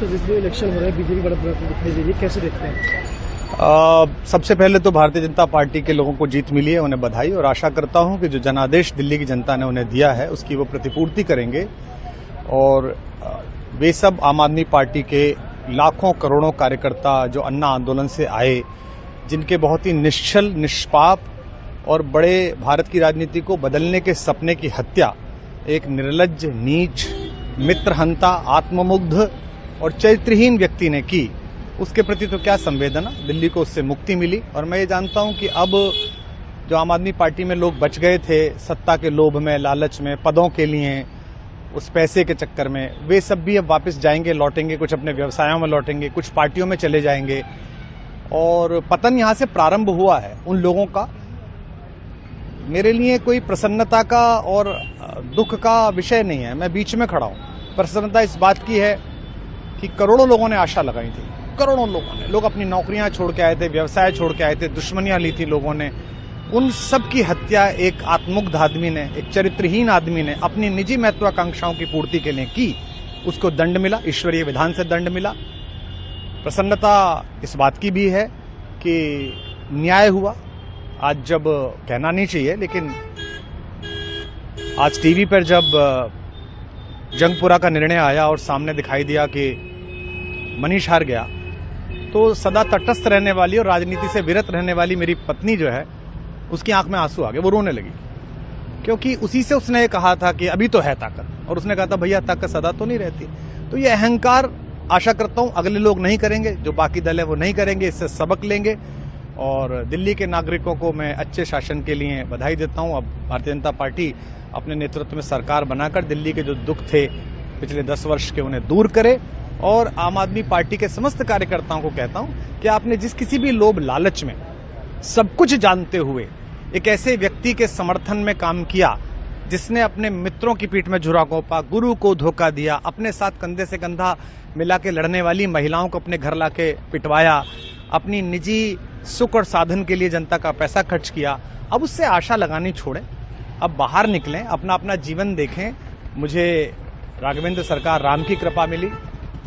Sir जिस दिन election हो रहा है बीजेपी बड़ा दिखाई दे रही है, कैसे देखते हैं? सबसे पहले तो भारतीय जनता पार्टी के लोगों को जीत मिली है, उन्हें बधाई, और आशा करता हूं कि जो जनादेश दिल्ली की जनता ने उन्हें दिया है उसकी वो प्रतिपूर्ति करेंगे। और वे सब आम आदमी पार्टी के लाखों करोड़ों कार्यकर्ता जो अन्ना आंदोलन से आए, जिनके बहुत ही निश्चल, निष्पाप और बड़े भारत की राजनीति को बदलने के सपने की हत्या एक निर्लज्ज, नीच, मित्रहंता, आत्ममुग्ध और चरित्रहीन व्यक्ति ने की, उसके प्रति तो क्या संवेदना। दिल्ली को उससे मुक्ति मिली। और मैं ये जानता हूं कि अब जो आम आदमी पार्टी में लोग बच गए थे सत्ता के लोभ में, लालच में, पदों के लिए, उस पैसे के चक्कर में, वे सब भी अब वापस जाएंगे, लौटेंगे, कुछ अपने व्यवसायों में लौटेंगे, कुछ पार्टियों में चले जाएंगे। और पतन यहां से प्रारंभ हुआ है उन लोगों का। मेरे लिए कोई प्रसन्नता का और दुख का विषय नहीं है, मैं बीच में खड़ा हूं। प्रसन्नता इस बात की है कि करोड़ों लोगों ने आशा लगाई थी, करोड़ों लोगों ने, लोग अपनी नौकरियां छोड़ के आए थे, व्यवसाय छोड़ के आए थे, दुश्मनियां ली थी लोगों ने, उन सब की हत्या एक आत्ममुग्ध आदमी ने, एक चरित्रहीन आदमी ने अपनी निजी महत्वाकांक्षाओं की पूर्ति के लिए की। उसको दंड मिला, ईश्वरीय विधान से दंड मिला। प्रसन्नता इस बात की भी है कि न्याय हुआ। आज जब कहना नहीं चाहिए, लेकिन आज टीवी पर जब जंगपुरा का निर्णय आया और सामने दिखाई दिया कि मनीष हार गया, तो सदा तटस्थ रहने वाली और राजनीति से विरत रहने वाली मेरी पत्नी जो है, उसकी आंख में आंसू आ गए, वो रोने लगी। क्योंकि उसी से उसने कहा था कि अभी तो है ताकत, और उसने कहा था भैया ताकत सदा तो नहीं रहती। तो ये अहंकार आशा करता हूं अगले लोग नहीं करेंगे, जो बाकी दल है वो नहीं करेंगे, इससे सबक लेंगे। और दिल्ली के नागरिकों को मैं अच्छे शासन के लिए बधाई देता हूं। अब भारतीय जनता पार्टी अपने नेतृत्व में सरकार बनाकर दिल्ली के जो दुख थे पिछले 10 वर्ष के, उन्हें दूर करे। और आम आदमी पार्टी के समस्त कार्यकर्ताओं को कहता हूं कि आपने जिस किसी भी लोभ लालच में, सब कुछ जानते हुए एक ऐसे व्यक्ति के समर्थन में काम किया जिसने अपने मित्रों की पीठ में झुरा घोंपा, गुरु को धोखा दिया, अपने साथ कंधे से कंधा मिला के लड़ने वाली महिलाओं को अपने घर लाके पिटवाया, अपनी निजी सुख और साधन के लिए जनता का पैसा खर्च किया, अब उससे आशा लगानी छोड़ें, अब बाहर निकलें, अपना अपना जीवन देखें। मुझे राघवेंद्र सरकार राम की कृपा मिली,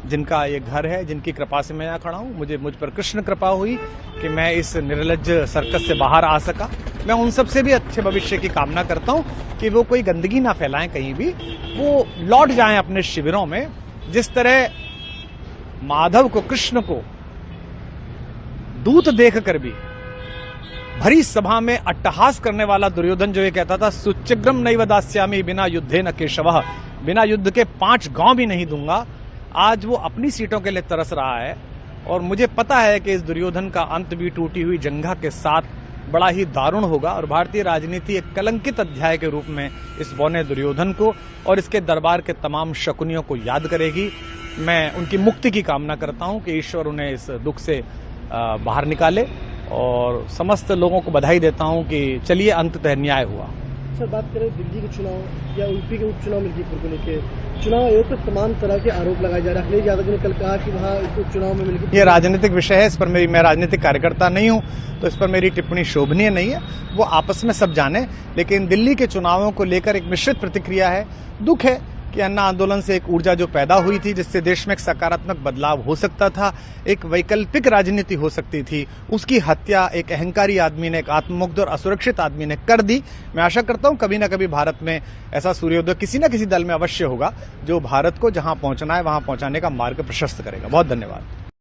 जिनका ये घर है, जिनकी कृपा से मैं यहाँ खड़ा हूँ। मुझ पर कृष्ण कृपा हुई कि मैं इस निर्लज्ज सर्कस से बाहर आ सका। मैं उन सब से भी अच्छे भविष्य की कामना करता हूँ कि वो कोई गंदगी ना फैलाएं कहीं भी, वो लौट जाएं अपने शिविरों में। जिस तरह माधव को, कृष्ण को दूत देखकर भी भरी सभा में अट्टहास करने वाला दुर्योधन जो ये कहता था सुचिग्रम नैव दास्यामि बिना युद्धे न केशवः, बिना युद्ध के 5 गांव भी नहीं दूंगा, आज वो अपनी सीटों के लिए तरस रहा है। और मुझे पता है कि इस दुर्योधन का अंत भी टूटी हुई जंघा के साथ बड़ा ही दारुण होगा, और भारतीय राजनीति एक कलंकित अध्याय के रूप में इस बौने दुर्योधन को और इसके दरबार के तमाम शकुनियों को याद करेगी। मैं उनकी मुक्ति की कामना करता हूं कि ईश्वर उन्हें इस दुख से बाहर निकाले, और समस्त लोगों को बधाई देता हूं कि चलिए अंततः न्याय हुआ। सर बात करें दिल्ली के चुनाव या यूपी के उपचुनाव मिर्जापुर को लेकर, चुनाव आयोग पर तमाम तरह के आरोप लगाए जा रहे हैं। अखिलेश यादव ने कल कहा कि वहाँ उपचुनाव में मिलकर, ये राजनीतिक विषय है, इस पर मैं राजनीतिक कार्यकर्ता नहीं हूं, तो इस पर मेरी टिप्पणी शोभनीय नहीं है, वो आपस में सब जाने। लेकिन दिल्ली के चुनावों को लेकर एक मिश्रित प्रतिक्रिया है। दुख है कि अन्ना आंदोलन से एक ऊर्जा जो पैदा हुई थी, जिससे देश में एक सकारात्मक बदलाव हो सकता था, एक वैकल्पिक राजनीति हो सकती थी, उसकी हत्या एक अहंकारी आदमी ने, एक आत्ममुग्ध और असुरक्षित आदमी ने कर दी। मैं आशा करता हूं कभी न कभी भारत में ऐसा सूर्योदय किसी न किसी दल में अवश्य होगा, जो भारत को जहां पहुंचना है वहां पहुंचाने का मार्ग प्रशस्त करेगा। बहुत धन्यवाद।